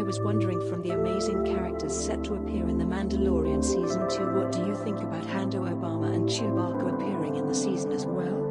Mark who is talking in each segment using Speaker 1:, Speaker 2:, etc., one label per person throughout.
Speaker 1: I was wondering, from the amazing characters set to appear in The Mandalorian Season 2, what do you think about Hando Obama and Chewbacca appearing in the season as well?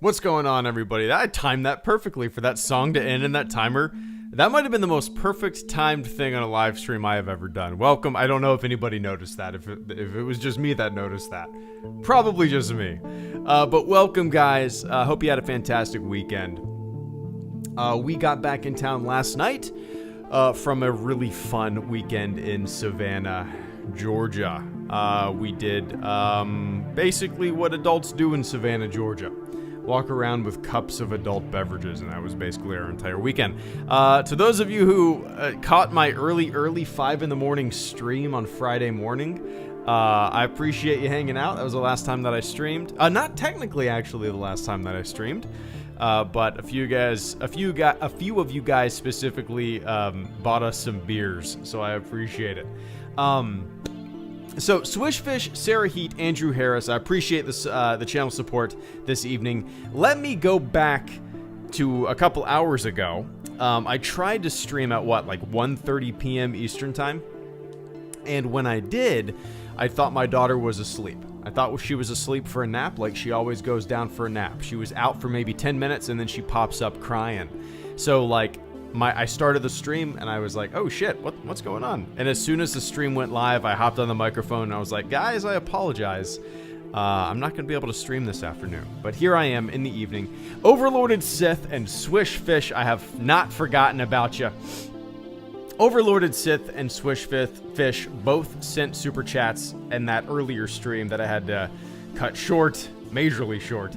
Speaker 2: What's going on, everybody? I timed that perfectly for that song to end in that timer. That might have been the most perfect timed thing on a live stream I have ever done. Welcome. I don't know if anybody noticed that. If it was just me that noticed that. Probably just me. But welcome, guys. Hope you had a fantastic weekend. We got back in town last night from a really fun weekend in Savannah, Georgia. We did basically what adults do in Savannah, Georgia. Walk around with cups of adult beverages, and that was basically our entire weekend. To those of you who caught my early 5 in the morning stream on Friday morning, I appreciate you hanging out. That was the last time that I streamed. Not technically, actually, the last time that I streamed, but a few of you guys specifically bought us some beers, so I appreciate it. So, Swishfish, Sarah Heat, Andrew Harris, I appreciate this, the channel support this evening. Let me go back to a couple hours ago. I tried to stream at, like 1:30 p.m. Eastern Time? And when I did, I thought my daughter was asleep. I thought she was asleep for a nap, like she always goes down for a nap. She was out for maybe 10 minutes, and then she pops up crying. So, like, I started the stream and I was like, oh shit, what's going on? And as soon as the stream went live, I hopped on the microphone and I was like, guys, I apologize. I'm not going to be able to stream this afternoon. But here I am in the evening. Overlorded Sith and Swishfish, I have not forgotten about you. Overlorded Sith and Swishfish both sent super chats in that earlier stream that I had to cut short, majorly short.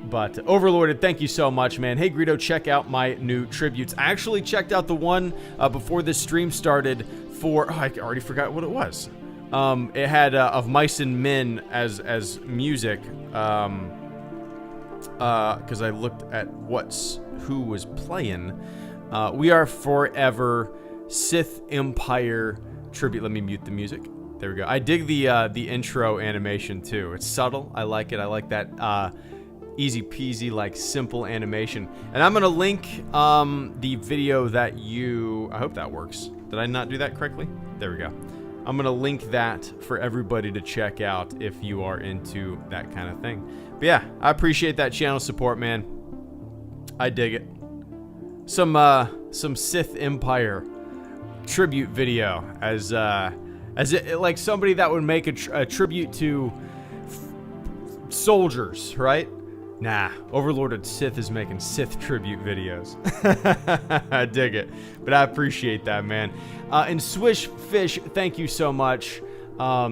Speaker 2: But Overlorded, thank you so much, man. Hey, Greedo, check out my new tributes. I actually checked out the one before this stream started for... Oh, I already forgot what it was. It had Of Mice and Men as music. Because I looked at who was playing. We Are Forever Sith Empire tribute. Let me mute the music. There we go. I dig the intro animation, too. It's subtle. I like it. I like that... easy peasy, like, simple animation. And I'm gonna link the video that I hope that works. Did I not do that correctly? There we go. I'm gonna link that for everybody to check out if you are into that kind of thing. But yeah, I appreciate that channel support, man. I dig it. Some Sith Empire tribute video as it, like somebody that would make a tribute to soldiers, right? Nah, Overlorded Sith is making Sith tribute videos. I dig it. But I appreciate that, man. And Swishfish, thank you so much.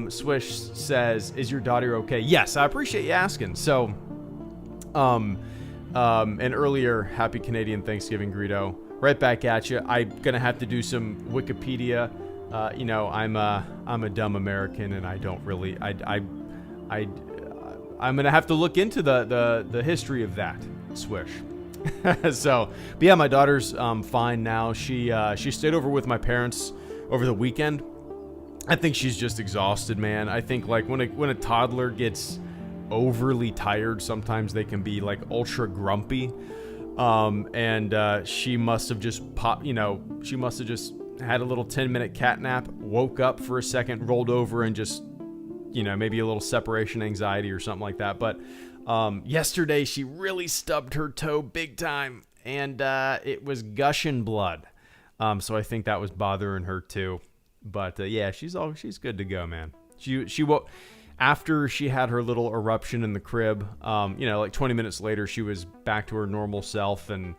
Speaker 2: Swish says, is your daughter okay? Yes, I appreciate you asking. So, and earlier, happy Canadian Thanksgiving, Greedo. Right back at you. I'm going to have to do some Wikipedia. You know, I'm a dumb American, and I don't really... I'm gonna have to look into the history of that, Swish. So, but yeah, my daughter's fine now. She stayed over with my parents over the weekend. I think she's just exhausted, man. I think like when a toddler gets overly tired, sometimes they can be like ultra grumpy. And she must have just she must have just had a little 10-minute cat nap, woke up for a second, rolled over, and just, maybe a little separation anxiety or something like that. But yesterday she really stubbed her toe big time, and it was gushing blood. So I think that was bothering her too. But yeah, she's good to go, man. She woke after she had her little eruption in the crib. Like 20 minutes later, she was back to her normal self and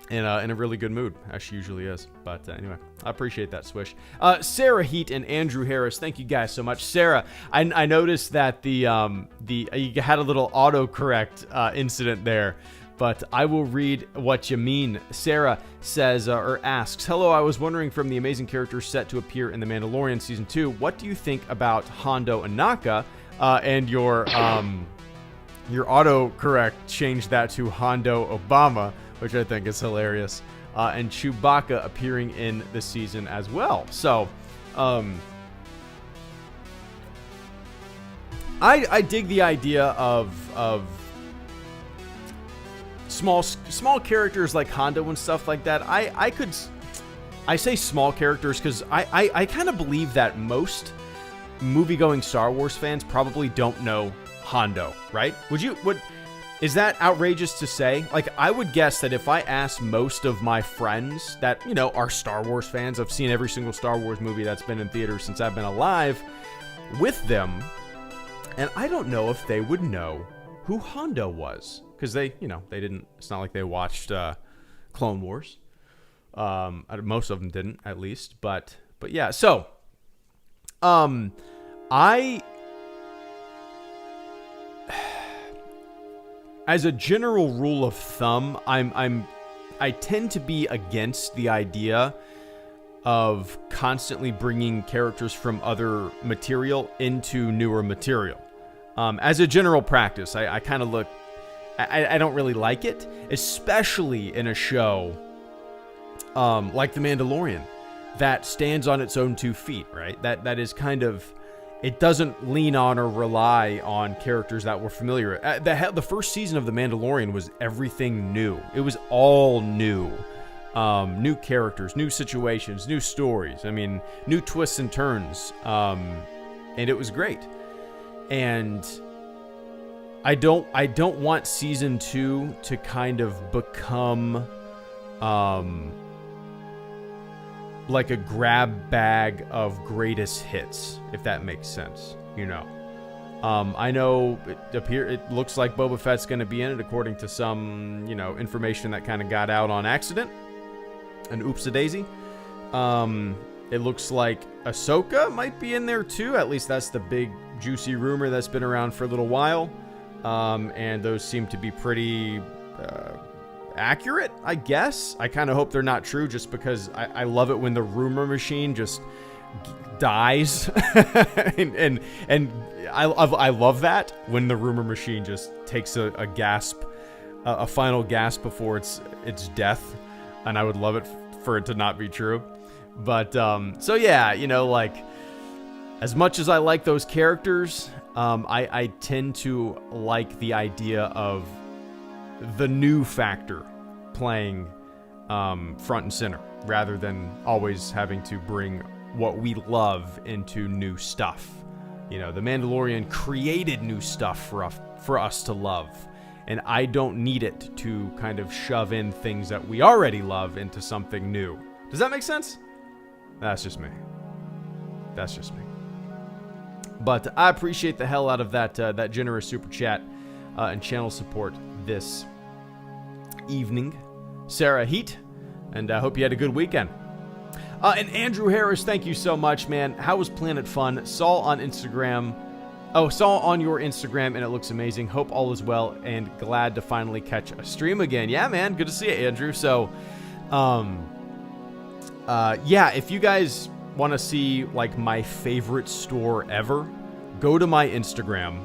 Speaker 2: in a really good mood, as she usually is. But anyway, I appreciate that, Swish. Sarah Heat and Andrew Harris, thank you guys so much. Sarah, I noticed that you had a little autocorrect incident there, but I will read what you mean. Sarah says or asks, hello, I was wondering, from the amazing characters set to appear in The Mandalorian Season 2, what do you think about Hondo Anaka? And your autocorrect changed that to Hondo Obama, which I think is hilarious, and Chewbacca appearing in the season as well. So, I dig the idea of small characters like Hondo and stuff like that. I say small characters because I kind of believe that most movie-going Star Wars fans probably don't know Hondo, right? Is that outrageous to say? Like, I would guess that if I asked most of my friends that, are Star Wars fans, I've seen every single Star Wars movie that's been in theaters since I've been alive with them, and I don't know if they would know who Hondo was. Because they didn't, it's not like they watched Clone Wars. Most of them didn't, at least. But yeah, so, as a general rule of thumb, I tend to be against the idea of constantly bringing characters from other material into newer material. As a general practice, I kind of I don't really like it, especially in a show like The Mandalorian that stands on its own 2 feet, right? That is kind of... It doesn't lean on or rely on characters that we're familiar with. The first season of The Mandalorian was everything new. It was all new. New characters, new situations, new stories. I mean, new twists and turns. And it was great. And I don't want season 2 to kind of become like a grab bag of greatest hits, if that makes sense. I know it looks like Boba Fett's going to be in it, according to some information that kind of got out on accident, and oops-a-daisy. It looks like Ahsoka might be in there too. At least that's the big juicy rumor that's been around for a little while, and those seem to be pretty accurate, I guess. I kind of hope they're not true, just because I love it when the rumor machine just dies. and I love that when the rumor machine just takes a gasp, a final gasp before its death, and I would love it for it to not be true. But so yeah, like, as much as I like those characters, I tend to like the idea of the new factor playing front and center, rather than always having to bring what we love into new stuff. The Mandalorian created new stuff for us to love, and I don't need it to kind of shove in things that we already love into something new. Does that make sense? That's just me. But I appreciate the hell out of that generous super chat and channel support this evening, Sarah Heat, and I hope you had a good weekend. And Andrew Harris, thank you so much, man. How was Planet Fun? Saw on your Instagram, and it looks amazing. Hope all is well, and glad to finally catch a stream again. Yeah, man, good to see you, Andrew. So, yeah, if you guys want to see like my favorite store ever, go to my Instagram,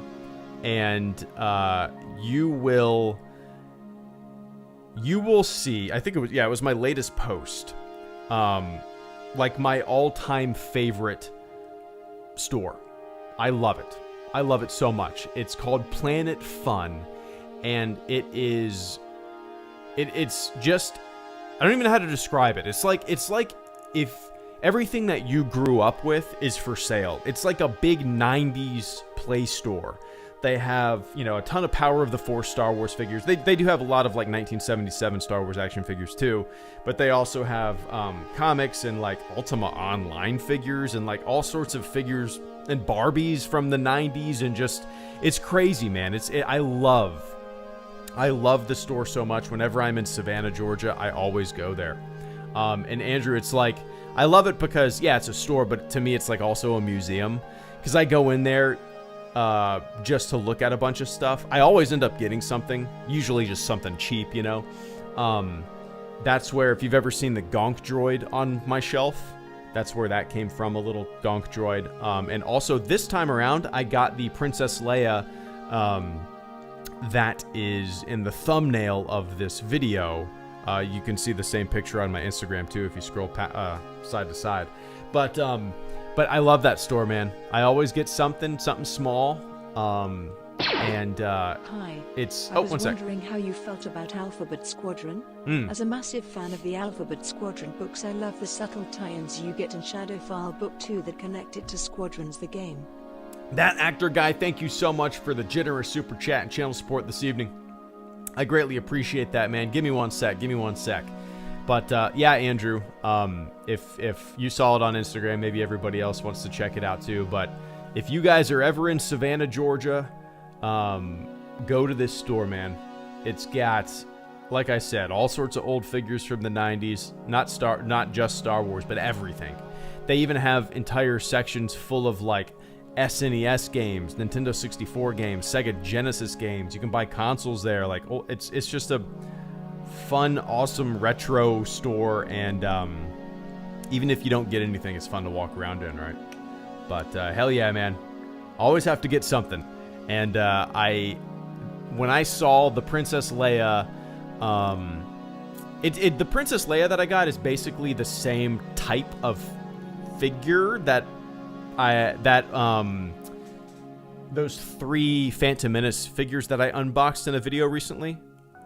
Speaker 2: and you will see, I think it was my latest post, like my all-time favorite store. I love it so much. It's called Planet Fun, and it's just, I don't even know how to describe it. It's like if everything that you grew up with is for sale. It's like a big 90s play store. They have, a ton of Power of the Force Star Wars figures. They do have a lot of like 1977 Star Wars action figures too, but they also have comics and like Ultima Online figures and like all sorts of figures and Barbies from the 90s, and just, it's crazy, man. I love the store so much. Whenever I'm in Savannah, Georgia, I always go there. And Andrew, it's like, I love it because, yeah, it's a store, but to me, it's like also a museum, because I go in there just to look at a bunch of stuff. I always end up getting something, usually just something cheap, That's where, if you've ever seen the Gonk droid on my shelf, that's where that came from, a little Gonk droid. And also this time around, I got the Princess Leia that is in the thumbnail of this video. You can see the same picture on my Instagram too if you scroll side to side. But I love that store, man. I always get something small.
Speaker 1: Hi.
Speaker 2: It's
Speaker 1: I was wondering how you felt about Alphabet Squadron. As a massive fan of the Alphabet Squadron books, I love the subtle tie-ins you get in Shadowfile Book 2 that connect it to Squadrons the game.
Speaker 2: That actor guy, thank you so much for the generous super chat and channel support this evening. I greatly appreciate that, man. Give me one sec. But yeah, Andrew, if you saw it on Instagram, maybe everybody else wants to check it out too. But if you guys are ever in Savannah, Georgia, go to this store, man. It's got, like I said, all sorts of old figures from the 90s, not just Star Wars, but everything. They even have entire sections full of like SNES games, Nintendo 64 games, Sega Genesis games. You can buy consoles there. Like, oh, it's just a fun, awesome retro store, and even if you don't get anything, it's fun to walk around in, right? But hell yeah, man, always have to get something. And when I saw the Princess Leia, the Princess Leia that I got is basically the same type of figure that those 3 Phantom Menace figures that I unboxed in a video recently.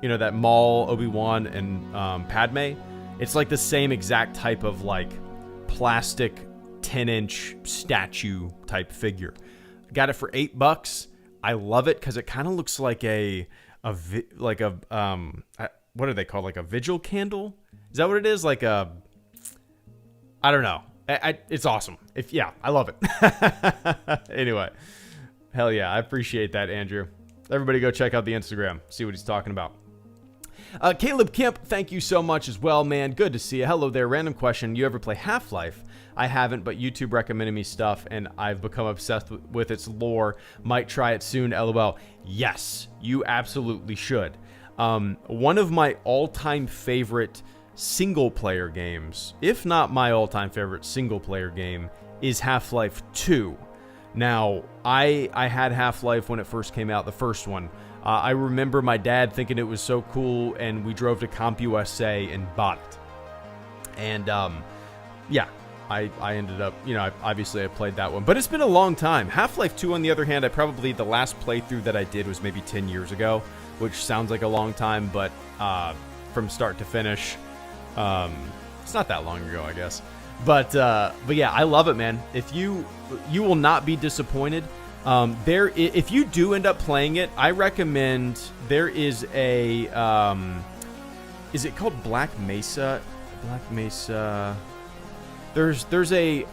Speaker 2: You know, that Maul, Obi-Wan, and Padme. It's like the same exact type of like plastic 10-inch statue type figure. Got it for $8. I love it because it kind of looks like what are they called? Like a vigil candle? Is that what it is? Like a, I don't know. It's awesome. I love it. Anyway, hell yeah, I appreciate that, Andrew. Everybody go check out the Instagram, see what he's talking about. Caleb Kemp, thank you so much as well, man. Good to see you. Hello there. Random question. You ever play Half-Life? I haven't, but YouTube recommended me stuff, and I've become obsessed with its lore. Might try it soon, LOL. Yes, you absolutely should. One of my all-time favorite single-player games, if not my all-time favorite single-player game, is Half-Life 2. Now, I had Half-Life when it first came out, the first one. I remember my dad thinking it was so cool, and we drove to CompUSA and bought it. And, yeah, I ended up, obviously I played that one. But it's been a long time. Half-Life 2, on the other hand, the last playthrough that I did was maybe 10 years ago, which sounds like a long time, but from start to finish, it's not that long ago, I guess. But yeah, I love it, man. If you will not be disappointed. If you do end up playing it, I recommend, there is a, is it called Black Mesa? Black Mesa. There's an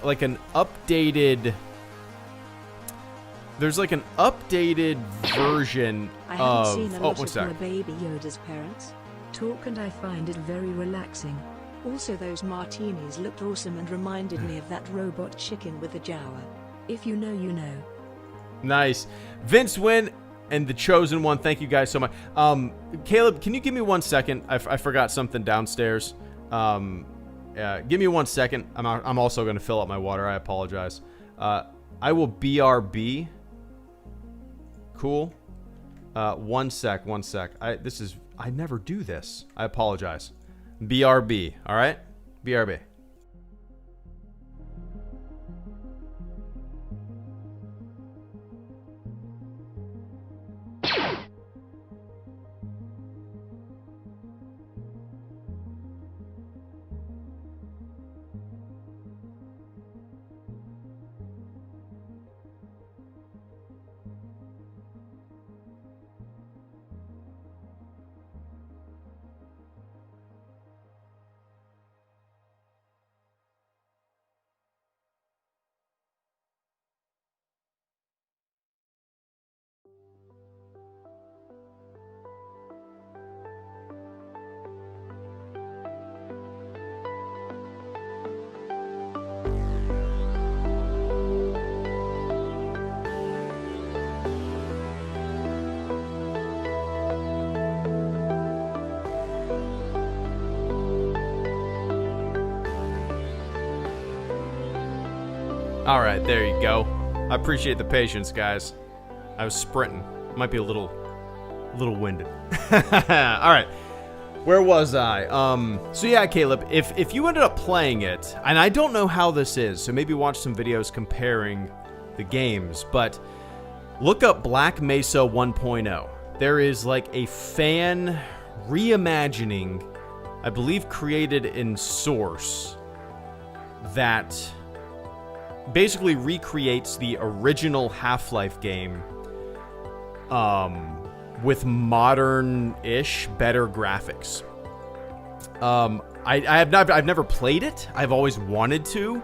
Speaker 2: updated version
Speaker 1: I haven't seen a lot
Speaker 2: one
Speaker 1: of
Speaker 2: sec.
Speaker 1: my baby Yoda's parents talk, and I find it very relaxing. Also, those martinis looked awesome and reminded me of that robot chicken with the Jawa. If you know, you know.
Speaker 2: Nice. Vince Wynn and the Chosen One, thank you guys so much. Caleb, can you give me 1 second? I forgot something downstairs. Give me 1 second. I'm also going to fill up my water. I apologize. I will BRB. Cool. 1 sec. I never do this. I apologize. BRB. All right? BRB. All right, there you go. I appreciate the patience, guys. I was sprinting. Might be a little winded. All right, where was I? So yeah, Caleb, if you ended up playing it, and I don't know how this is, so maybe watch some videos comparing the games, but look up Black Mesa 1.0. There is like a fan reimagining, I believe created in Source, that basically recreates the original Half-Life game with modern-ish, better graphics. I've never played it. I've always wanted to.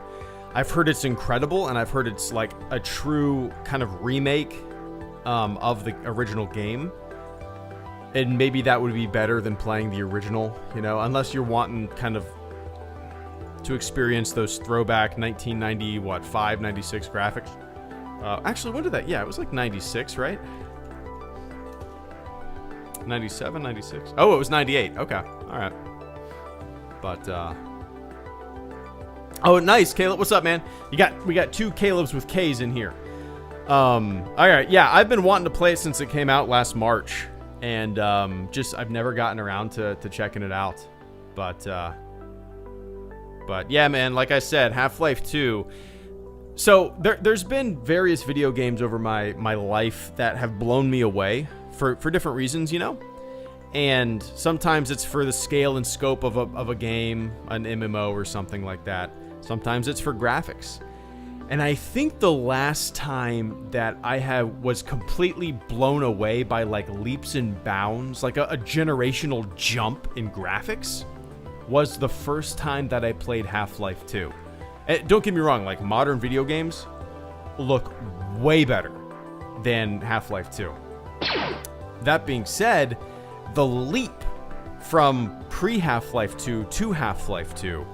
Speaker 2: I've heard it's incredible, and I've heard it's like a true kind of remake of the original game. And maybe that would be better than playing the original, you know, unless you're wanting kind of to experience those throwback 1995, 96 graphics. Actually, when did that? Yeah, it was like 96, right? 97, 96. Oh, it was 98. Okay. All right. But, oh, nice, Caleb. What's up, man? We got 2 Calebs with K's in here. All right. Yeah, I've been wanting to play it since it came out last March. And just I've never gotten around to checking it out, but yeah, man. Like I said, Half-Life 2. So there's been various video games over my life that have blown me away for different reasons, you know. And sometimes it's for the scale and scope of a game, an MMO or something like that. Sometimes it's for graphics. And I think the last time that I was completely blown away by like leaps and bounds, like a generational jump in graphics, was the first time that I played Half-Life 2. And don't get me wrong, like modern video games look way better than Half-Life 2. That being said, the leap from pre-Half-Life 2 to Half-Life 2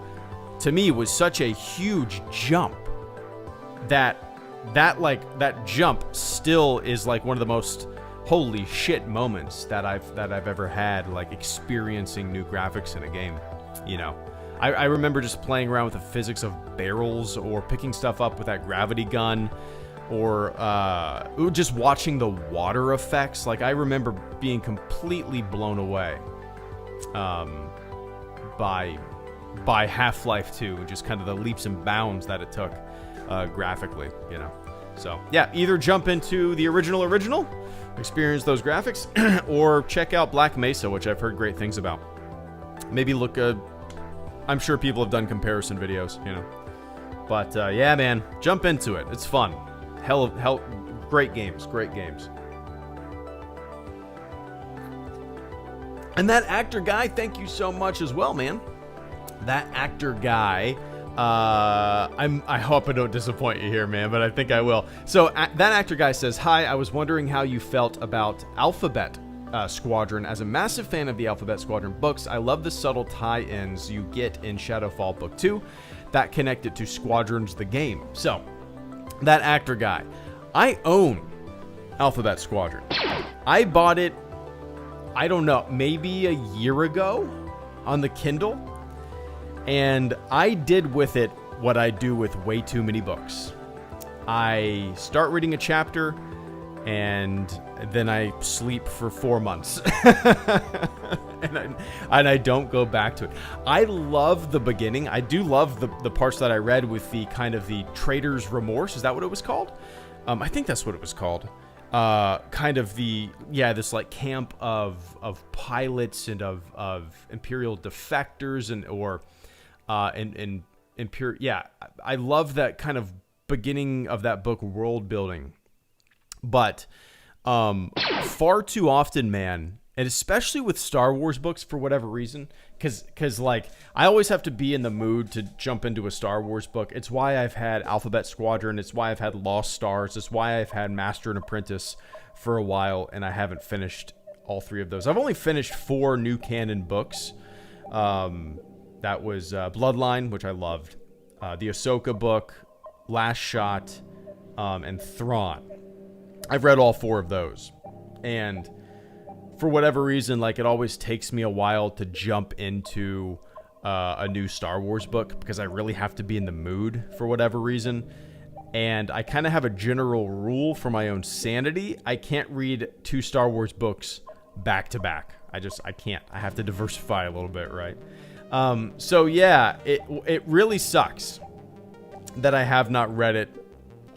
Speaker 2: to me was such a huge jump that jump still is like one of the most holy shit moments that I've ever had, like experiencing new graphics in a game, you know. I remember just playing around with the physics of barrels or picking stuff up with that gravity gun, or just watching the water effects. Like I remember being completely blown away by Half-Life 2, and just kind of the leaps and bounds that it took graphically, you know. So yeah, either jump into the original, experience those graphics, or check out Black Mesa, which I've heard great things about. Maybe look I'm sure people have done comparison videos, you know. But yeah, man, jump into it. It's fun. Hell, great games. And that actor guy, thank you so much as well, man. That actor guy, I hope I don't disappoint you here, man, but I think I will. So that actor guy says, "Hi, I was wondering how you felt about Alphabet Squadron. As a massive fan of the Alphabet Squadron books, I love the subtle tie-ins you get in Shadowfall Book 2 that connect it to Squadrons the game." So, that actor guy, I own Alphabet Squadron. I bought it, I don't know, maybe a year ago on the Kindle, and I did with it what I do with way too many books. I start reading a chapter, and then I sleep for 4 months. and I don't go back to it. I love the beginning. I do love the parts that I read with the kind of the Trader's Remorse. Is that what it was called? I think that's what it was called. Kind of this like camp of pilots and of Imperial defectors and Imperial. Yeah, I love that kind of beginning of that book, world building. But far too often, man, and especially with Star Wars books for whatever reason, because like I always have to be in the mood to jump into a Star Wars book. It's why I've had Alphabet Squadron. It's why I've had Lost Stars. It's why I've had Master and Apprentice for a while, and I haven't finished all 3 of those. I've only finished 4 new canon books. That was Bloodline, which I loved, the Ahsoka book, Last Shot, and Thrawn. I've read all 4 of those, and for whatever reason, like it always takes me a while to jump into a new Star Wars book because I really have to be in the mood for whatever reason. And I kind of have a general rule for my own sanity. I can't read 2 Star Wars books back to back. I can't. I have to diversify a little bit, right? So yeah, it really sucks that I have not read it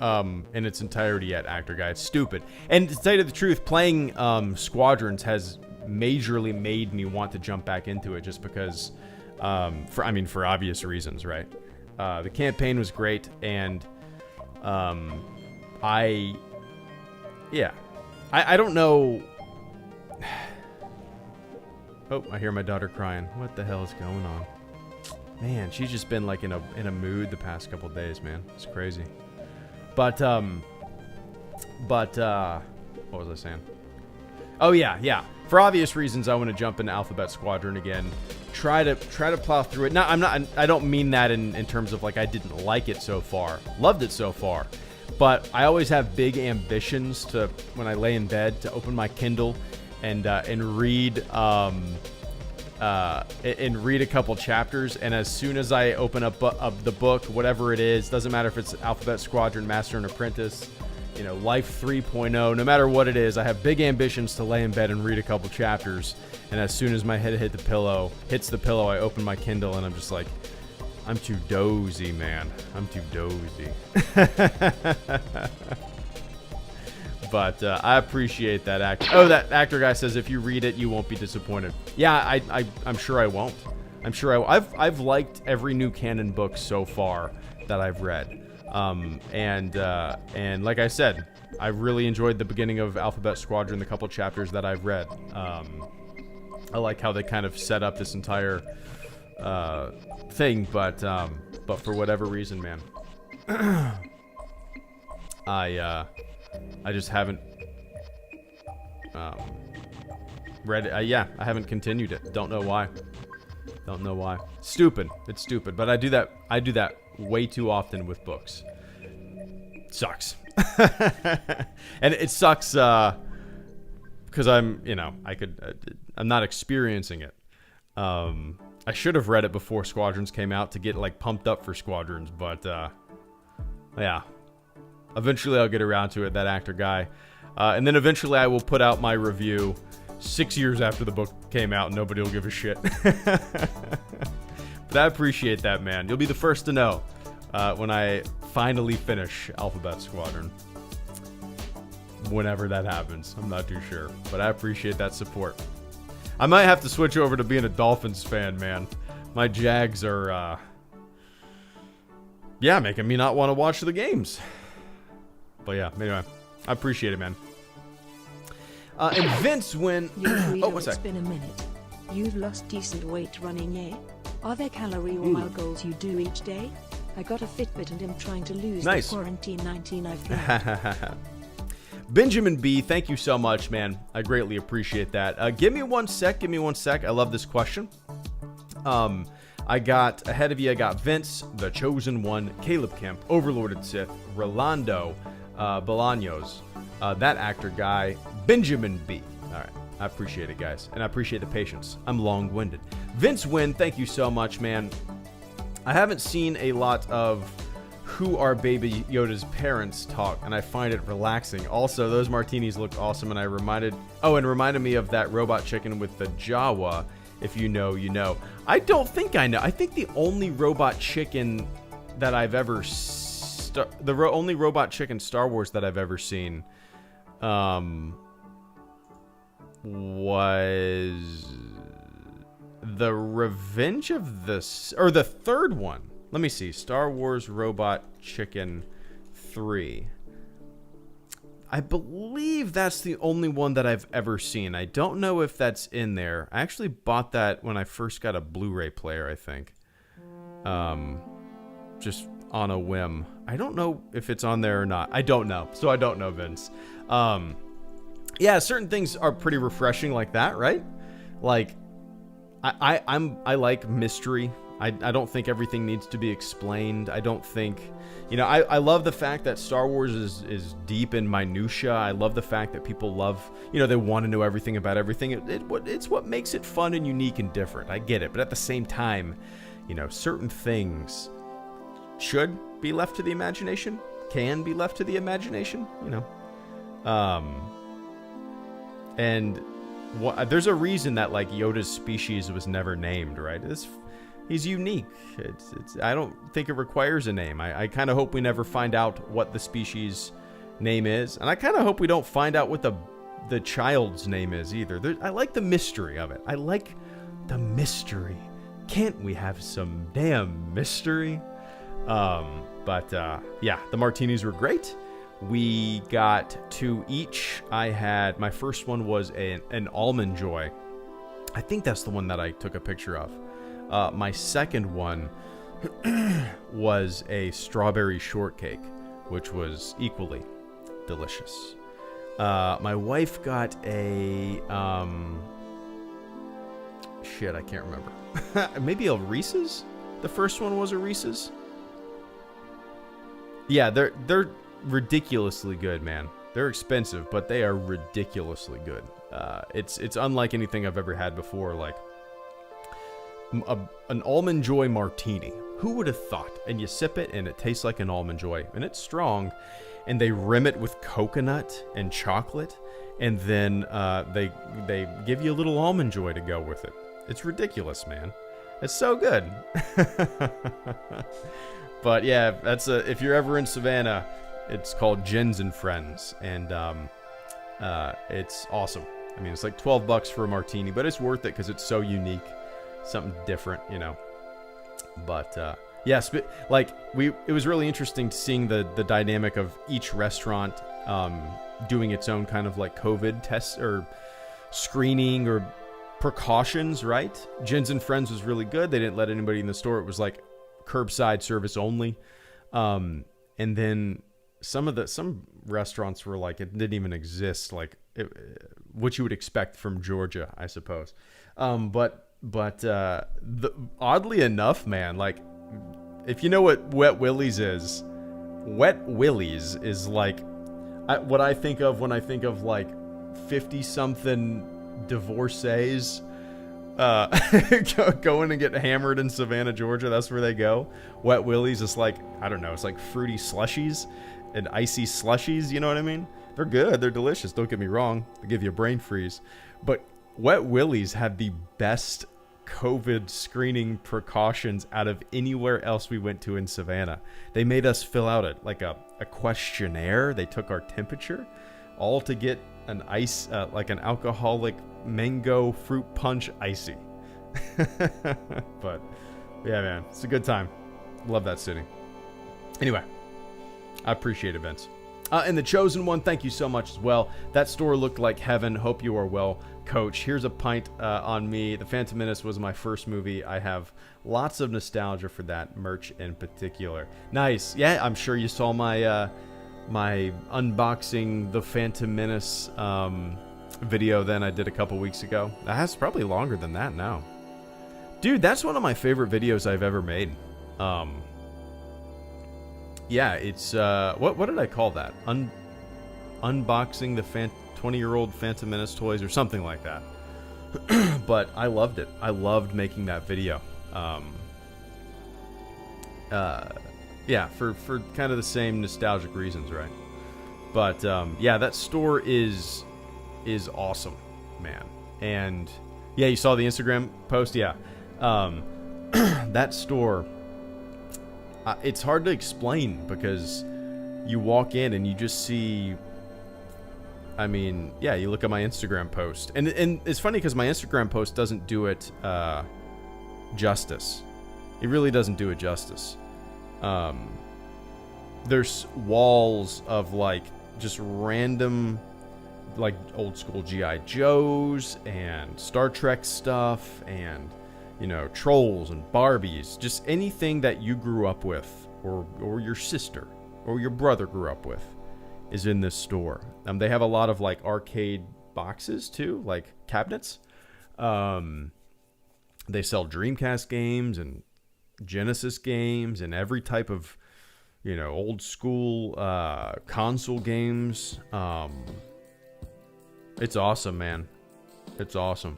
Speaker 2: in its entirety yet, actor guy. It's stupid. And to tell you the truth, playing Squadrons has majorly made me want to jump back into it, just because for obvious reasons, right? The campaign was great, and I don't know. Oh, I hear my daughter crying. What the hell is going on? Man, she's just been like in a mood the past couple days, man. It's crazy. But what was I saying? Oh yeah. For obvious reasons, I want to jump into Alphabet Squadron again. Try to plow through it. Now, I don't mean that in terms of like I didn't like it so far. Loved it so far. But I always have big ambitions to, when I lay in bed, to open my Kindle and read a couple chapters. And as soon as I open up the book, whatever it is, doesn't matter if it's Alphabet Squadron, Master and Apprentice, Life 3.0, no matter what it is, I have big ambitions to lay in bed and read a couple chapters. And as soon as my head hits the pillow, I open my Kindle and I'm just like, I'm too dozy, man. I'm too dozy. But I appreciate that actor. Oh, that actor guy says if you read it, you won't be disappointed. Yeah, I'm sure I won't. I've liked every new canon book so far that I've read. And like I said, I really enjoyed the beginning of Alphabet Squadron, the couple chapters that I've read. I like how they kind of set up this entire thing, but for whatever reason, man, I just haven't read it. I haven't continued it. Don't know why. Stupid. It's stupid, but I do that way too often with books. Sucks. And it sucks because I'm not experiencing it. I should have read it before Squadrons came out to get like pumped up for Squadrons, but yeah. Eventually I'll get around to it, that actor guy. And then eventually I will put out my review 6 years after the book came out and nobody will give a shit. But I appreciate that, man. You'll be the first to know when I finally finish Alphabet Squadron. Whenever that happens. I'm not too sure. But I appreciate that support. I might have to switch over to being a Dolphins fan, man. My Jags are, making me not want to watch the games. But yeah, anyway, I appreciate it, man. And Vince, when... what's that?
Speaker 1: It's been a minute. You've lost decent weight running, eh? Are there calorie or mile goals you do each day? I got a Fitbit and am trying to lose the quarantine 19 I've got.
Speaker 2: Benjamin B, thank you so much, man. I greatly appreciate that. Give me one sec. I love this question. I got, ahead of you, I got Vince, the Chosen One, Caleb Kemp, Overlorded Sith, Rolando, Bolaños, that actor guy, Benjamin B. All right. I appreciate it, guys. And I appreciate the patience. I'm long-winded. Vince Wynn, thank you so much, man. I haven't seen a lot of Who Are Baby Yoda's Parents talk, and I find it relaxing. Also, those martinis look awesome, and reminded me of that robot chicken with the Jawa. If you know, you know. I don't think I know. I think the only robot chicken that I've ever... only robot chicken Star Wars that I've ever seen... was the Revenge of the... or the third one. Let me see. Star Wars Robot Chicken 3. I believe that's the only one that I've ever seen. I don't know if that's in there. I actually bought that when I first got a Blu-ray player, I think. Just on a whim. I don't know if it's on there or not. I don't know. So I don't know, Vince. Yeah, certain things are pretty refreshing like that, right? Like, I like mystery. I don't think everything needs to be explained. I don't think, I love the fact that Star Wars is deep in minutia. I love the fact that people love, they want to know everything about everything. It's what makes it fun and unique and different. I get it. But at the same time, certain things should be left to the imagination, can be left to the imagination, and there's a reason that like Yoda's species was never named, right? He's unique. I don't think it requires a name. I kind of hope we never find out what the species name is, and I kind of hope we don't find out what the child's name is either. I like the mystery of it. I like the mystery. Can't we have some damn mystery? Yeah, the martinis were great. We got 2 each. My first one was an Almond Joy. I think that's the one that I took a picture of. My second one was a strawberry shortcake, which was equally delicious. My wife got a I can't remember. Maybe a Reese's. The first one was a Reese's. Yeah, they're ridiculously good, man. They're expensive, but they are ridiculously good. It's unlike anything I've ever had before. Like an Almond Joy martini. Who would have thought? And you sip it, and it tastes like an Almond Joy, and it's strong. And they rim it with coconut and chocolate, and then they give you a little Almond Joy to go with it. It's ridiculous, man. It's so good. But yeah, if you're ever in Savannah, it's called Jens and Friends, and it's awesome. I mean, it's like $12 for a martini, but it's worth it because it's so unique, something different, you know. But yes, but it was really interesting seeing the dynamic of each restaurant doing its own kind of like COVID tests or screening or precautions, right? Jens and Friends was really good. They didn't let anybody in the store. It was like curbside service only. And then some restaurants were like, it didn't even exist, like what you would expect from Georgia, I suppose. But oddly enough, man, like if you know what Wet Willie's is like what I think of when I think of like 50-something divorcees going to get hammered in Savannah, Georgia. That's where they go. Wet Willie's is like, I don't know, it's like fruity slushies and icy slushies, you know what I mean? They're good, they're delicious, don't get me wrong. They give you a brain freeze. But Wet Willie's had the best COVID screening precautions out of anywhere else we went to in Savannah. They made us fill out a questionnaire. They took our temperature, all to get an ice, like an alcoholic mango fruit punch icy. But yeah, man, it's a good time. Love that city. Anyway, I appreciate events. And The Chosen One, thank you so much as well. That store looked like heaven. Hope you are well, Coach. Here's a pint on me. The Phantom Menace was my first movie. I have lots of nostalgia for that merch in particular. Nice. Yeah, I'm sure you saw my my unboxing The Phantom Menace video then I did a couple weeks ago. That's probably longer than that now. Dude, that's one of my favorite videos I've ever made. Yeah, it's what did I call that? Unboxing the 20-year-old Phantom Menace toys or something like that. But I loved it. I loved making that video. Yeah, for kind of the same nostalgic reasons, right? But yeah, that store is awesome, man. And yeah, you saw the Instagram post, yeah. That store, it's hard to explain because you walk in and you just see, I mean, yeah, you look at my Instagram post, and it's funny because my Instagram post doesn't do it justice. It really doesn't do it justice. There's walls of like just random, like old school G.I. Joes and Star Trek stuff, and you know, trolls and Barbies, just anything that you grew up with, or your sister or your brother grew up with, is in this store. They have a lot of like arcade boxes too, like cabinets. They sell Dreamcast games and Genesis games and every type of, you know, old school console games. It's awesome, man. It's awesome.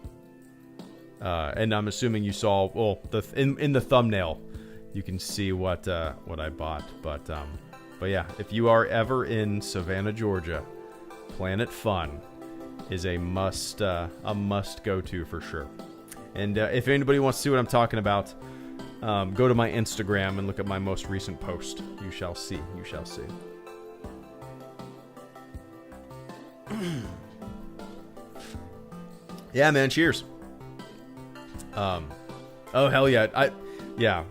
Speaker 2: And I'm assuming you saw, well, in the thumbnail, you can see what I bought. But yeah, if you are ever in Savannah, Georgia, Planet Fun is a must go to for sure. And if anybody wants to see what I'm talking about, go to my Instagram and look at my most recent post. You shall see. You shall see. Yeah, man. Cheers. Oh hell yeah.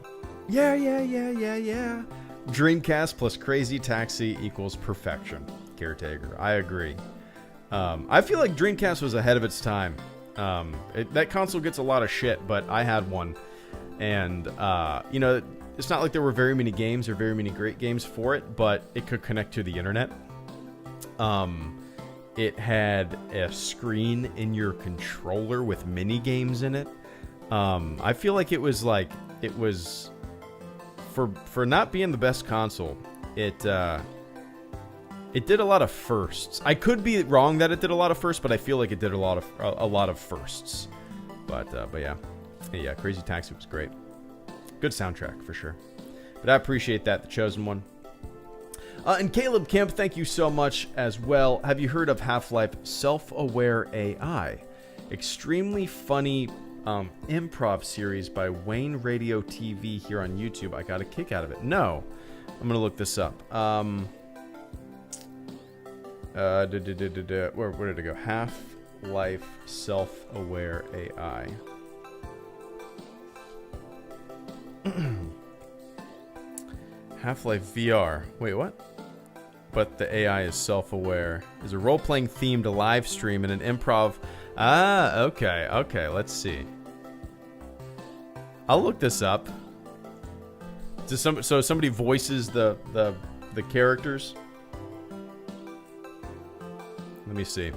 Speaker 2: Yeah. Dreamcast plus Crazy Taxi equals perfection. Caretaker, I agree. I feel like Dreamcast was ahead of its time. That console gets a lot of shit, but I had one. And, it's not like there were very many games or very many great games for it, but it could connect to the internet. It had a screen in your controller with mini games in it. I feel like it was for not being the best console, it did a lot of firsts. I could be wrong that it did a lot of firsts, but I feel like it did a lot of firsts. But yeah, Crazy Taxi was great. Good soundtrack for sure. But I appreciate that, the chosen one. And Caleb Kemp, thank you so much as well. Have you heard of Half-Life Self-Aware AI? Extremely funny improv series by Wayne Radio TV here on YouTube. I got a kick out of it. No, I'm gonna look this up. Where did it go? Half-Life Self-Aware AI. Half-Life VR. Wait, what? But the AI is self-aware. Is a role-playing themed live stream and an improv. Okay. Let's see. I'll look this up. So somebody voices the characters. Let me see.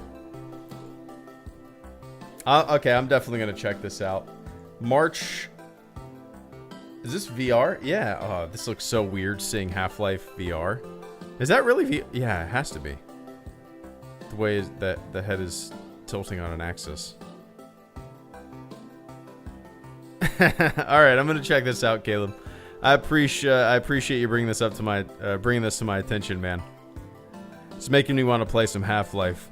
Speaker 2: Okay, I'm definitely gonna check this out. March. Is this VR? Yeah. Oh, this looks so weird seeing Half-Life VR. Is that really VR? Yeah, it has to be. The way that the head is tilting on an axis. All right, I'm gonna check this out, Caleb. I appreciate you bringing this to my attention, man. It's making me want to play some Half-Life.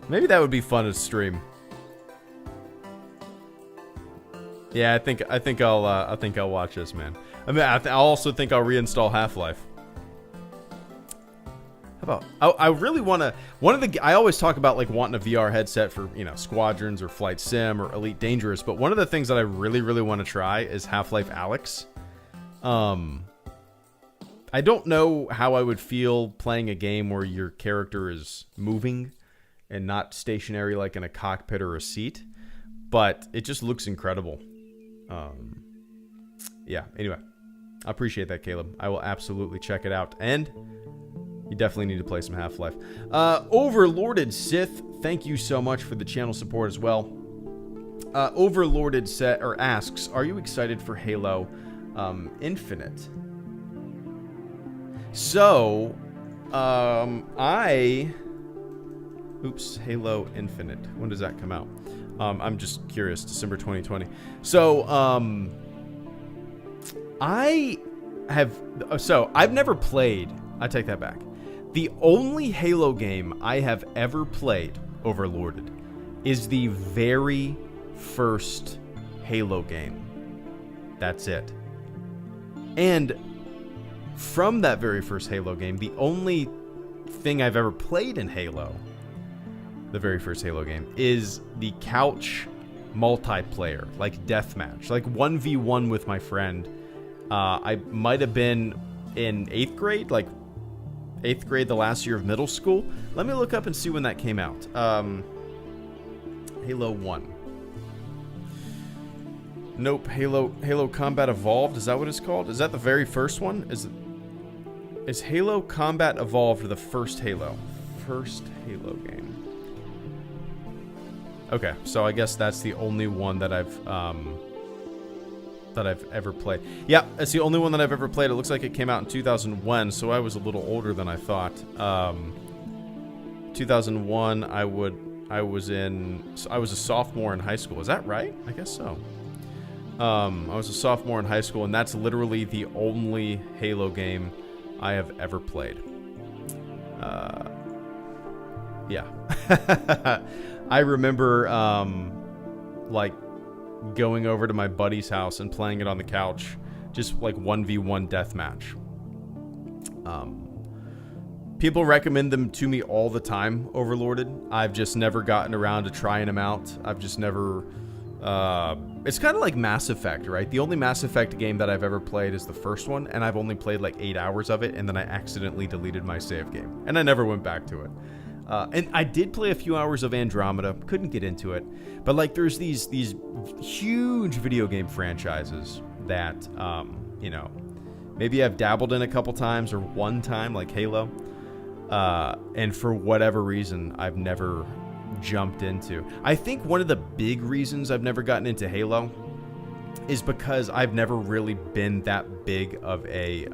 Speaker 2: Maybe that would be fun to stream. Yeah, I think I'll watch this, man. I mean, I also think I'll reinstall Half-Life. How about I really want to. I always talk about like wanting a VR headset for Squadrons or Flight Sim or Elite Dangerous, but one of the things that I really want to try is Half-Life Alyx. I don't know how I would feel playing a game where your character is moving and not stationary like in a cockpit or a seat, but it just looks incredible. Yeah, anyway, I appreciate that, Caleb. I will absolutely check it out, and you definitely need to play some Half-Life. Overlorded Sith, thank you so much for the channel support as well. Overlorded asks, are you excited for Halo Infinite? So, Halo Infinite. When does that come out? I'm just curious. December 2020. So, I've never played. I take that back. The only Halo game I have ever played, Overlorded, is the very first Halo game. That's it. And from that very first Halo game, the only thing I've ever played in Halo, the very first Halo game, is the couch multiplayer, like deathmatch, like 1v1 with my friend. I might have been in 8th grade, like 8th grade, the last year of middle school. Let me look up and see when that came out. Halo 1. Nope, Halo Combat Evolved, is that what it's called? Is that the very first one? Is Halo Combat Evolved the first Halo? First Halo game. Okay, so I guess that's the only one that I've ever played. Yeah, it's the only one that I've ever played. It looks like it came out in 2001, so I was a little older than I thought. 2001, I was a sophomore in high school. Is that right? I guess so. I was a sophomore in high school, and that's literally the only Halo game I have ever played. Yeah. I remember, like, going over to my buddy's house and playing it on the couch, just like 1v1 deathmatch. People recommend them to me all the time, Overlorded. I've just never gotten around to trying them out. I've just never It's kind of like Mass Effect, right? The only Mass Effect game that I've ever played is the first one, and I've only played like 8 hours of it, and then I accidentally deleted my save game, and I never went back to it. And I did play a few hours of Andromeda, couldn't get into it, but like there's these huge video game franchises that, you know, maybe I've dabbled in a couple times or one time, like Halo, and for whatever reason, I've never jumped into. I think one of the big reasons I've never gotten into Halo is because I've never really been that big of a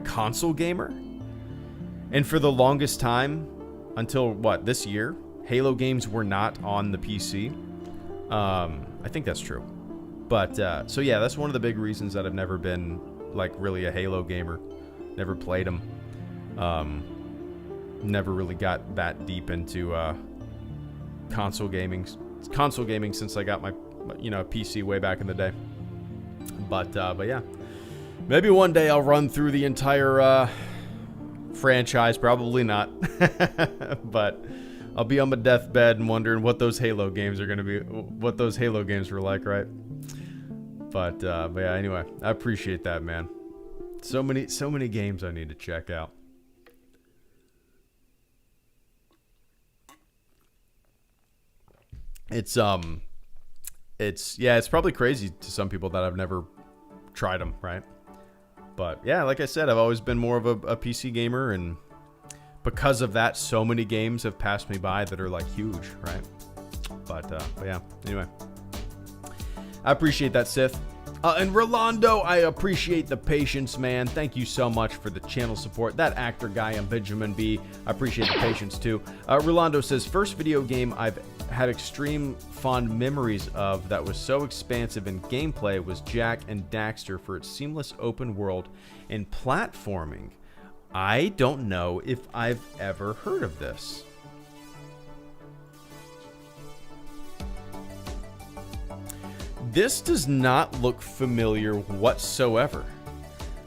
Speaker 2: console gamer. And for the longest time, until this year, Halo games were not on the PC. I think that's true. But so yeah, that's one of the big reasons that I've never been like really a Halo gamer. Never played them. Never really got that deep into console gaming since I got my PC way back in the day. But yeah, maybe one day I'll run through the entire franchise. Probably not, but I'll be on my deathbed and wondering what those Halo games are gonna be, what those Halo games were like, right? But yeah, anyway, I appreciate that, man. So many games I need to check out. It's probably crazy to some people that I've never tried them, right? But yeah, like I said, I've always been more of a PC gamer, and because of that, so many games have passed me by that are like huge, right? But yeah, anyway, I appreciate that, Sith. And Rolando, I appreciate the patience, man. Thank you so much for the channel support. That actor guy and Benjamin B, I appreciate the patience too. Rolando says, first video game I've had extreme fond memories of that was so expansive in gameplay was Jak and Daxter for its seamless open world and platforming. I don't know if I've ever heard of this. This does not look familiar whatsoever.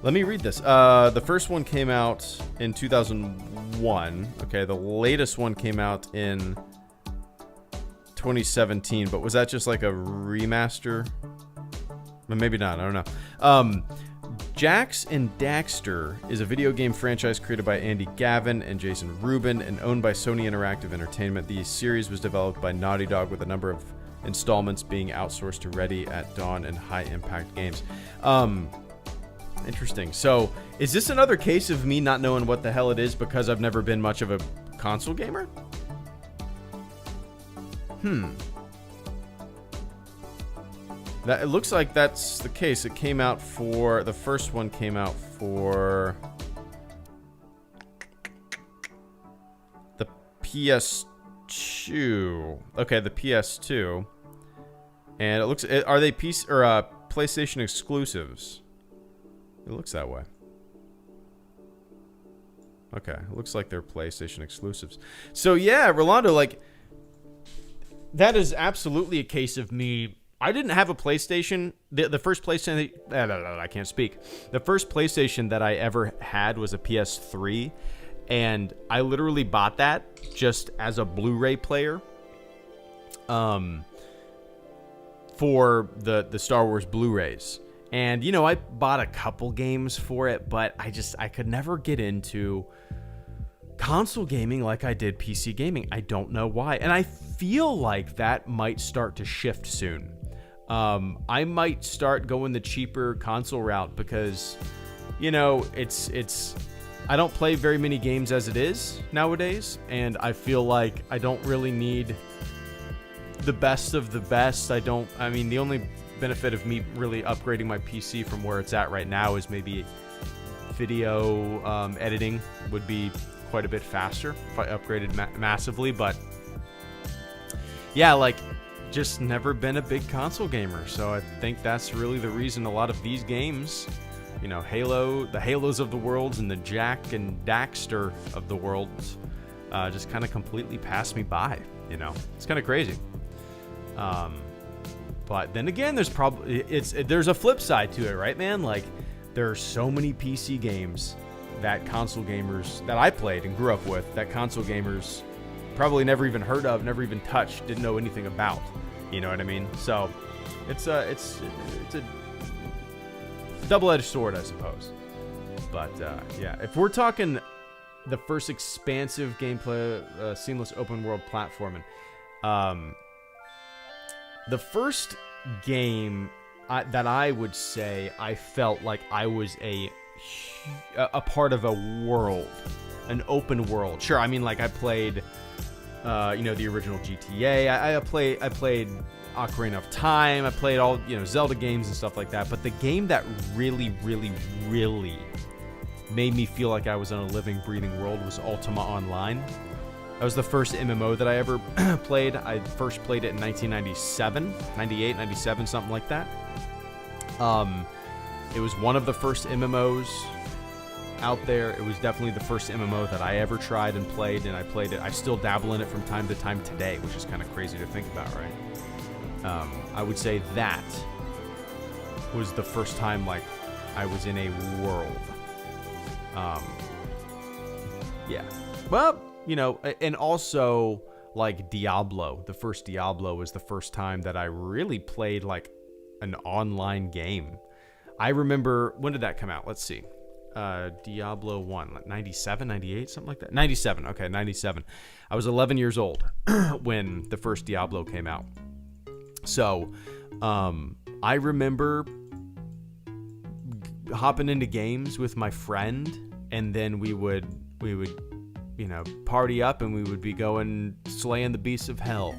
Speaker 2: Let me read this. The first one came out in 2001. Okay, the latest one came out in 2017, but was that just like a remaster? Maybe not, I don't know. Jax and Daxter is a video game franchise created by Andy Gavin and Jason Rubin and owned by Sony Interactive Entertainment. The series was developed by Naughty Dog with a number of installments being outsourced to Ready at Dawn and High Impact Games. Interesting. So, is this another case of me not knowing what the hell it is because I've never been much of a console gamer? That it looks like that's the case. It came out for the first one came out for the PS2. Okay, the PS2. And it looks are they PlayStation exclusives? It looks that way. Okay, it looks like they're PlayStation exclusives. So yeah, Rolando, like that is absolutely a case of me. I didn't have a PlayStation. The first PlayStation, I can't speak. The first PlayStation that I ever had was a PS3, and I literally bought that just as a Blu-ray player, for the Star Wars Blu-rays. And you know, I bought a couple games for it, but I could never get into console gaming like I did PC gaming. I don't know why, and I feel like that might start to shift soon. I might start going the cheaper console route because, you know, it's I don't play very many games as it is nowadays, and I feel like I don't really need the best of the best. I mean, the only benefit of me really upgrading my PC from where it's at right now is maybe video editing would be quite a bit faster if I upgraded massively, but yeah, like just never been a big console gamer. So I think that's really the reason a lot of these games, you know, the Halos of the worlds and the Jak and Daxter of the worlds just kind of completely passed me by, you know. It's kind of crazy. But then again, there's there's a flip side to it, right, man? Like there are so many PC games that console gamers that I played and grew up with that console gamers probably never even heard of, never even touched, didn't know anything about. You know what I mean? So it's a double-edged sword, I suppose. But yeah, if we're talking the first expansive gameplay, seamless open world platforming, the first game that I would say I felt like I was a part of a world, an open world. Sure, I mean, like, I played, the original GTA. I played Ocarina of Time. I played all, Zelda games and stuff like that. But the game that really, really, really made me feel like I was in a living, breathing world was Ultima Online. That was the first MMO that I ever played. I first played it in 1997, 98, 97, something like that. It was one of the first MMOs out there. It was definitely the first MMO that I ever tried and played, and I played it. I still dabble in it from time to time today, which is kind of crazy to think about, right? I would say that was the first time, like, I was in a world. Yeah. Well, and also, like, Diablo. The first Diablo was the first time that I really played, like, an online game. I remember, when did that come out? Let's see. Diablo 1, 97, 98, something like that? 97, okay, 97. I was 11 years old when the first Diablo came out. So, I remember hopping into games with my friend, and then we would party up, and we would be going slaying the beasts of hell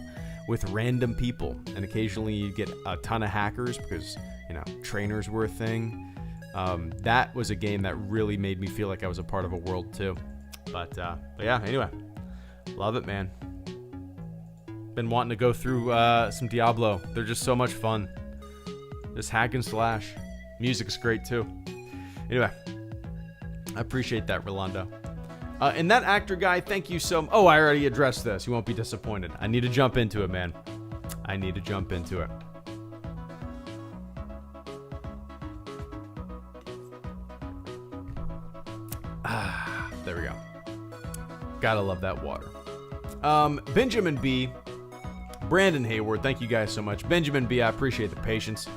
Speaker 2: with random people. And occasionally you'd get a ton of hackers because, trainers were a thing. That was a game that really made me feel like I was a part of a world too. But yeah, anyway, love it, man. Been wanting to go through some Diablo. They're just so much fun. Just hack and slash. Music's great too. Anyway, I appreciate that, Rolando. And that actor guy, thank you so much. Oh, I already addressed this. You won't be disappointed. I need to jump into it, man. I need to jump into it. There we go. Gotta love that water. Benjamin B. Brandon Hayward, thank you guys so much. Benjamin B, I appreciate the patience.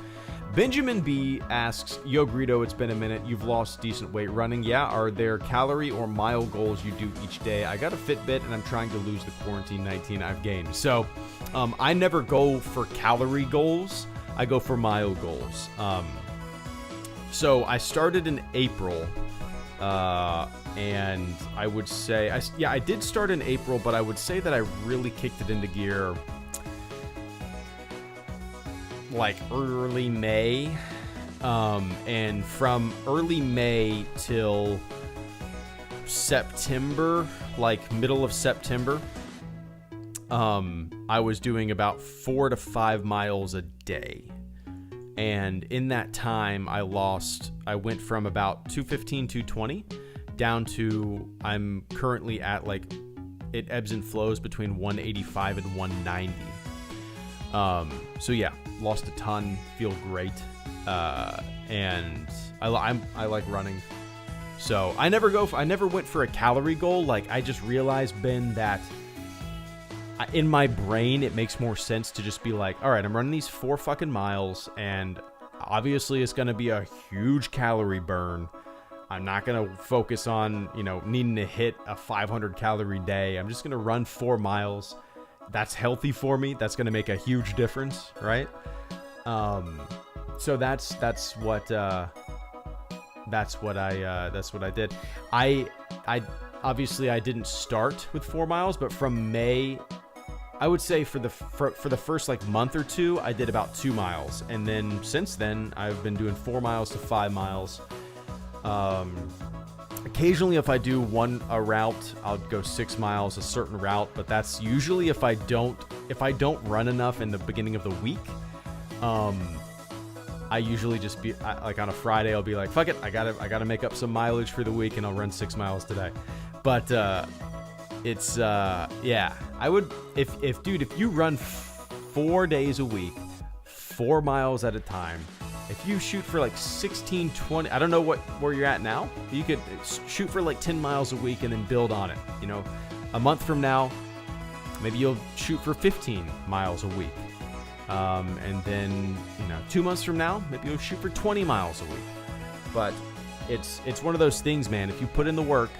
Speaker 2: Benjamin B asks, Yo Greedo, it's been a minute. You've lost decent weight running. Yeah, are there calorie or mile goals you do each day? I got a Fitbit and I'm trying to lose the quarantine 19 I've gained. So I never go for calorie goals. I go for mile goals. So I started in April. And I would say, I did start in April, but I would say that I really kicked it into gear like early May. And from early May till September, like middle of September, I was doing about 4 to 5 miles a day. And in that time, I went from about 215, 220 down to, I'm currently at, like, it ebbs and flows between 185 and 190. So yeah, lost a ton, feel great. And I like running. So I never went for a calorie goal. Like, I just realized, Ben, that in my brain, it makes more sense to just be like, all right, I'm running these 4 fucking miles, and obviously it's going to be a huge calorie burn. I'm not going to focus on, needing to hit a 500 calorie day. I'm just going to run 4 miles. That's healthy for me. That's going to make a huge difference, right? So that's what I did. I obviously I didn't start with 4 miles, but from May, I would say for the first like month or two, I did about 2 miles. And then since then, I've been doing 4 miles to 5 miles. Occasionally, if I do a route, I'll go 6 miles, a certain route, but that's usually if I don't run enough in the beginning of the week. I usually just be like on a Friday, I'll be like, fuck it, I gotta make up some mileage for the week, and I'll run 6 miles today. But it's yeah, I would if you run 4 days a week, 4 miles at a time. If you shoot for like 16, 20, I don't know where you're at now. You could shoot for like 10 miles a week and then build on it. A month from now, Maybe you'll shoot for 15 miles a week. And then, 2 months from now, maybe you'll shoot for 20 miles a week. But it's one of those things, man. If you put in the work,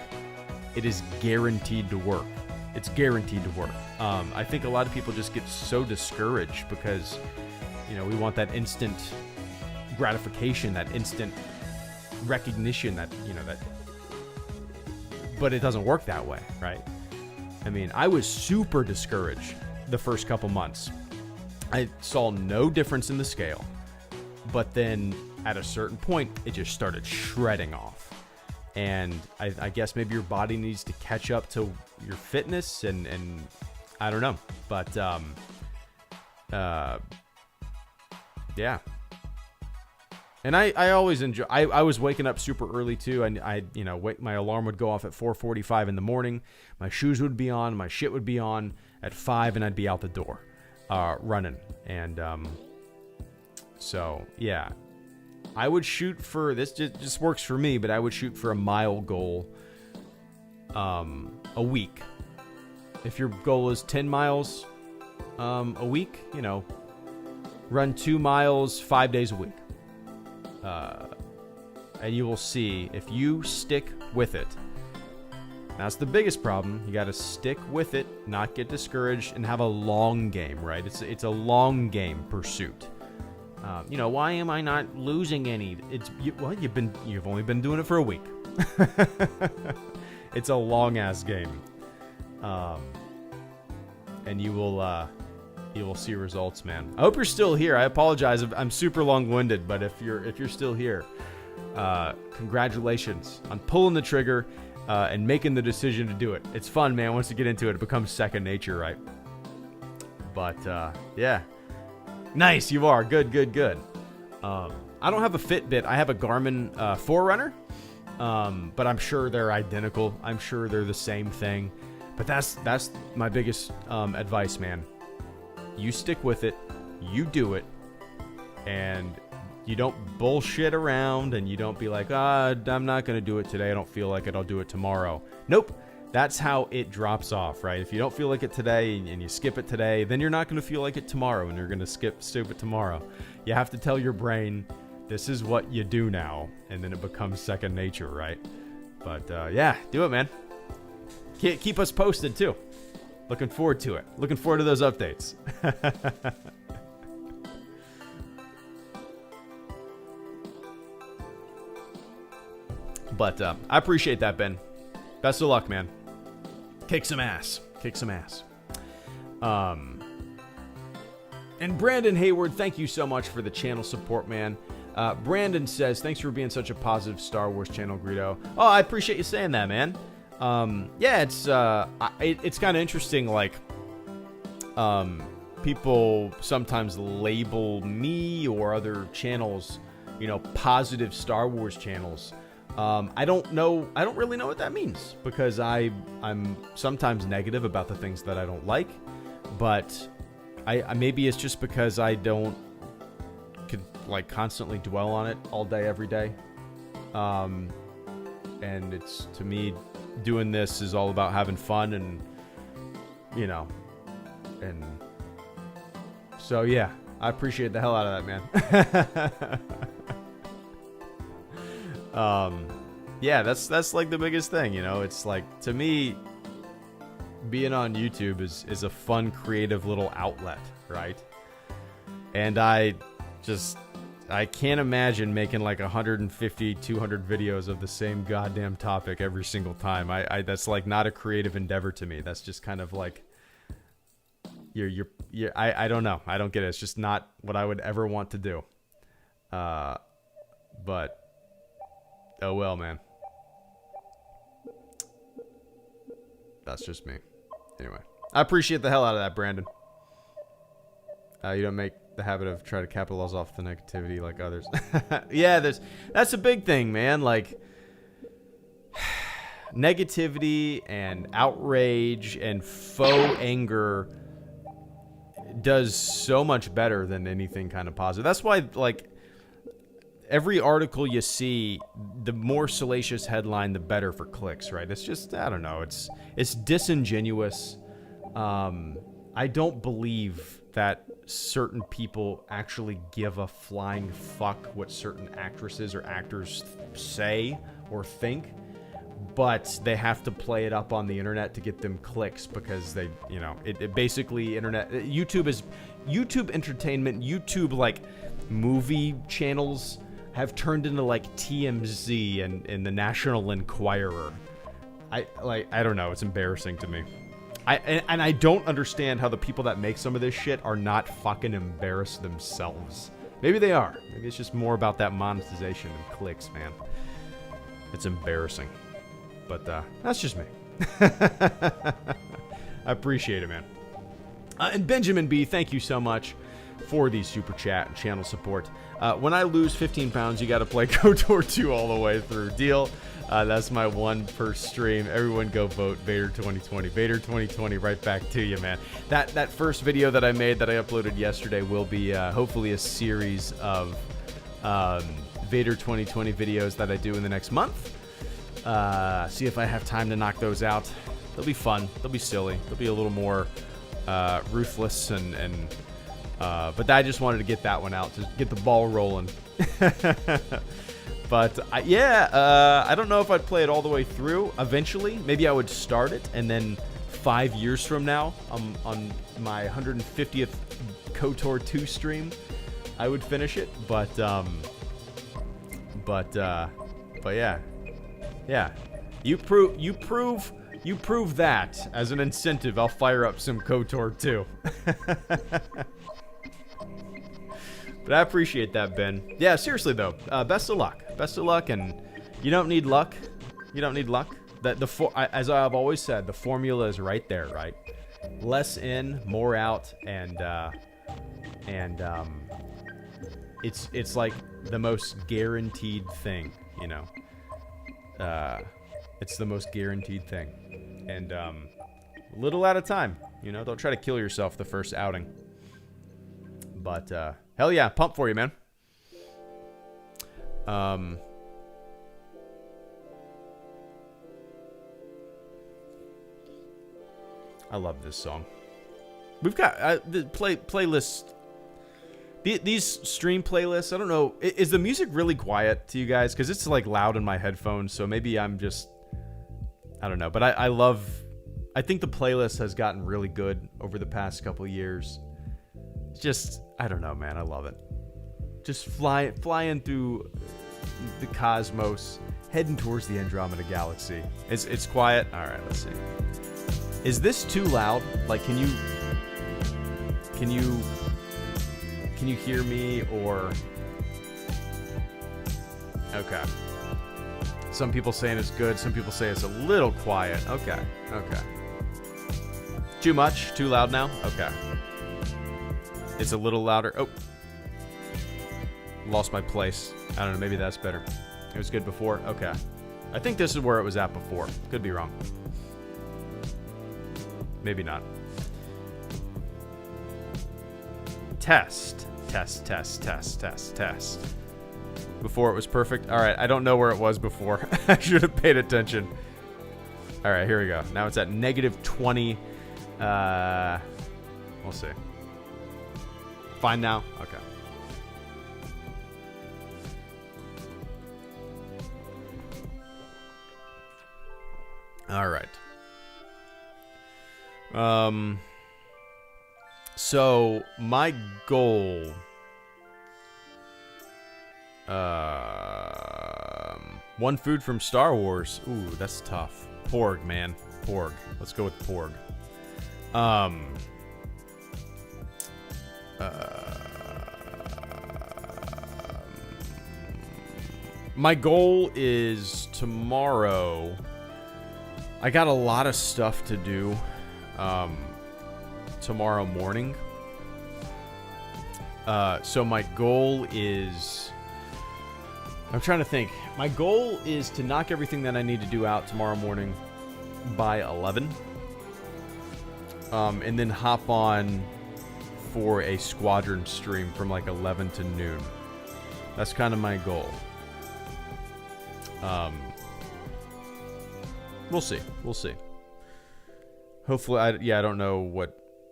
Speaker 2: it is guaranteed to work. It's guaranteed to work. I think a lot of people just get so discouraged because, we want that instant gratification, that instant recognition, that but it doesn't work that way, right? I mean, I was super discouraged the first couple months. I saw no difference in the scale, but then at a certain point, it just started shredding off. And I guess maybe your body needs to catch up to your fitness, and I don't know, but yeah. And I always enjoy. I was waking up super early too, and my alarm would go off at 4:45 in the morning. My shoes would be on, my shit would be on at 5, and I'd be out the door. Running. And so yeah, I would shoot for this. Just works for me, but I would shoot for a mile goal a week. If your goal is 10 miles a week, run 2 miles 5 days a week, and you will see if you stick with it. That's the biggest problem. You got to stick with it, not get discouraged, and have a long game, right? It's a long game pursuit. Why am I not losing any? You've only been doing it for a week. It's a long ass game, and you will see results, man. I hope you're still here. I apologize if I'm super long-winded, but if you're still here, congratulations on pulling the trigger. And making the decision to do it. It's fun, man. Once you get into it, it becomes second nature, right? But, yeah. Nice, you are. Good. I don't have a Fitbit. I have a Garmin Forerunner. But I'm sure they're identical. I'm sure they're the same thing. But that's my biggest advice, man. You stick with it. You do it. And you don't bullshit around, and you don't be like, I'm not going to do it today. I don't feel like it. I'll do it tomorrow. Nope. That's how it drops off, right? If you don't feel like it today and you skip it today, then you're not going to feel like it tomorrow, and you're going to skip it tomorrow. You have to tell your brain, this is what you do now, and then it becomes second nature, right? But, yeah, do it, man. Keep us posted, too. Looking forward to it. Looking forward to those updates. But I appreciate that, Ben. Best of luck, man. Kick some ass. And Brandon Hayward, thank you so much for the channel support, man. Brandon says, thanks for being such a positive Star Wars channel, Greedo. Oh, I appreciate you saying that, man. Yeah, it's kind of interesting, like, people sometimes label me or other channels, positive Star Wars channels. I don't really know what that means, because I'm sometimes negative about the things that I don't like, but I maybe it's just because I don't constantly dwell on it all day, every day. And it's, to me, doing this is all about having fun, and and so yeah, I appreciate the hell out of that, man. Yeah, that's like the biggest thing, it's like, to me, being on YouTube is a fun, creative little outlet, right? And I can't imagine making like 150, 200 videos of the same goddamn topic every single time. I that's like not a creative endeavor to me. That's just kind of like, I don't know. I don't get it. It's just not what I would ever want to do. But oh well, man. That's just me. Anyway, I appreciate the hell out of that, Brandon. You don't make the habit of trying to capitalize off the negativity like others. Yeah, that's a big thing, man. Like, negativity and outrage and faux anger does so much better than anything kind of positive. That's why, like, every article you see, the more salacious headline, the better for clicks, right? It's just, I don't know, it's disingenuous. I don't believe that certain people actually give a flying fuck what certain actresses or actors say or think, but they have to play it up on the internet to get them clicks because they, you know, it basically YouTube entertainment, YouTube like movie channels have turned into like TMZ and the National Enquirer. I don't know, it's embarrassing to me. I don't understand how the people that make some of this shit are not fucking embarrassed themselves. Maybe they are. Maybe it's just more about that monetization and clicks, man. It's embarrassing. But that's just me. I appreciate it, man. And Benjamin B, thank you so much for the super chat and channel support. When I lose 15 pounds, you got to play KOTOR 2 all the way through. Deal. That's my one per stream. Everyone go vote Vader 2020. Vader 2020 right back to you, man. That first video that I made that I uploaded yesterday will be hopefully a series of Vader 2020 videos that I do in the next month. See if I have time to knock those out. They'll be fun. They'll be silly. They'll be a little more ruthless but I just wanted to get that one out to get the ball rolling. But I don't know if I'd play it all the way through. Eventually, maybe I would start it, and then 5 years from now, on my 150th KOTOR 2 stream, I would finish it. But yeah. You prove that as an incentive. I'll fire up some KOTOR 2. But I appreciate that, Ben. Yeah, seriously though, best of luck. Best of luck, and you don't need luck. You don't need luck. As I've always said, the formula is right there, right? Less in, more out, and it's like the most guaranteed thing, you know. It's the most guaranteed thing, and little at a time, you know. Don't try to kill yourself the first outing. But hell yeah, pump for you, man. I love this song. We've got the playlist. These stream playlists. I don't know. Is the music really quiet to you guys? Because it's like loud in my headphones. So maybe I'm just. I don't know. But I love. I think the playlist has gotten really good over the past couple years. It's just. I don't know, man. I love it. Just flying through the cosmos, heading towards the Andromeda Galaxy. It's quiet. All right, let's see. Is this too loud? Like, can you hear me or? Okay. Some people saying it's good. Some people say it's a little quiet. Okay. Too much? Too loud now? Okay. It's a little louder. Oh. Lost my place. I don't know. Maybe that's better. It was good before. Okay. I think this is where it was at before. Could be wrong. Maybe not. Test. Before it was perfect. All right. I don't know where it was before. I should have paid attention. All right. Here we go. Now it's at -20. We'll see. Fine now? Okay. All right. So my goal, one food from Star Wars. Ooh, that's tough. Porg, man. Porg. Let's go with Porg. My goal is tomorrow. I got a lot of stuff to do tomorrow morning. So my goal is... I'm trying to think. My goal is to knock everything that I need to do out tomorrow morning by 11. And then hop on for a Squadron stream from like 11 to noon. That's kind of my goal. We'll see. Hopefully, I don't know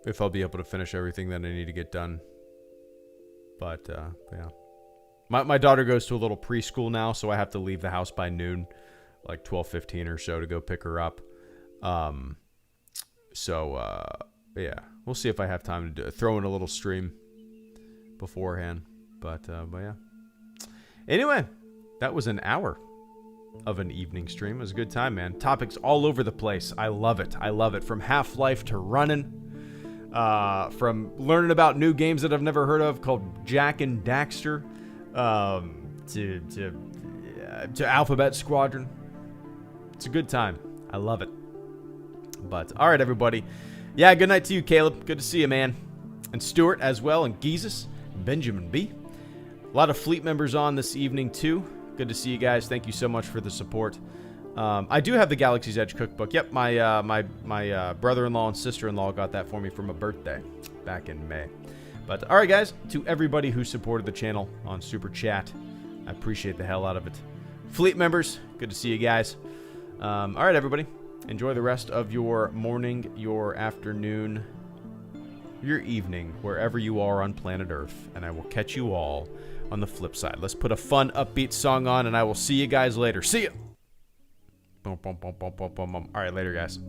Speaker 2: if I'll be able to finish everything that I need to get done. But yeah. My daughter goes to a little preschool now, so I have to leave the house by noon, like 12:15 or so, to go pick her up. Yeah, we'll see if I have time to throw in a little stream beforehand. But yeah. Anyway, that was an hour of an evening stream. It was a good time, man. Topics all over the place. I love it. I love it. From Half-Life to running, from learning about new games that I've never heard of called Jack and Daxter, to Alphabet Squadron. It's a good time. I love it. But all right, everybody. Yeah, good night to you, Caleb. Good to see you, man. And Stuart as well, and Geezus, and Benjamin B. A lot of fleet members on this evening too. Good to see you guys. Thank you so much for the support. I do have the Galaxy's Edge cookbook. Yep, my brother-in-law and sister-in-law got that for me for my birthday back in May. But all right, guys, to everybody who supported the channel on Super Chat, I appreciate the hell out of it. Fleet members, good to see you guys. All right, everybody, enjoy the rest of your morning, your afternoon, your evening, wherever you are on planet Earth, and I will catch you all on the flip side. Let's put a fun, upbeat song on, and I will see you guys later. See ya! Boom, boom, boom, boom, boom, boom, boom. All right, later, guys.